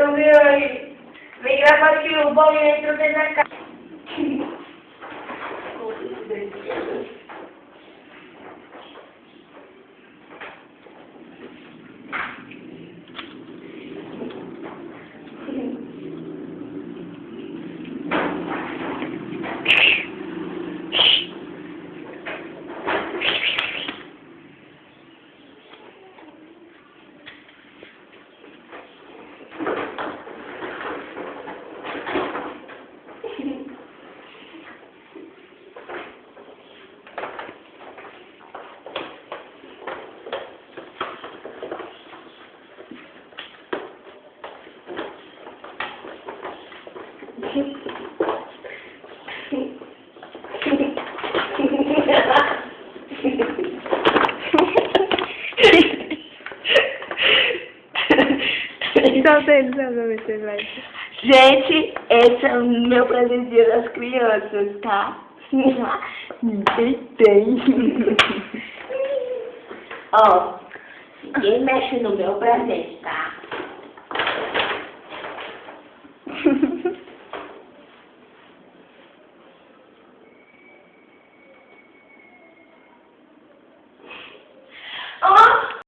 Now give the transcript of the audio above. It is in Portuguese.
Então, vem gravar aqui o bolinho entrou dentro da casa. Solta ele, ver se ele vai. Gente, esse é o meu presentinho das crianças, tá? Tem. Ó, ninguém mexe no meu presente, tá?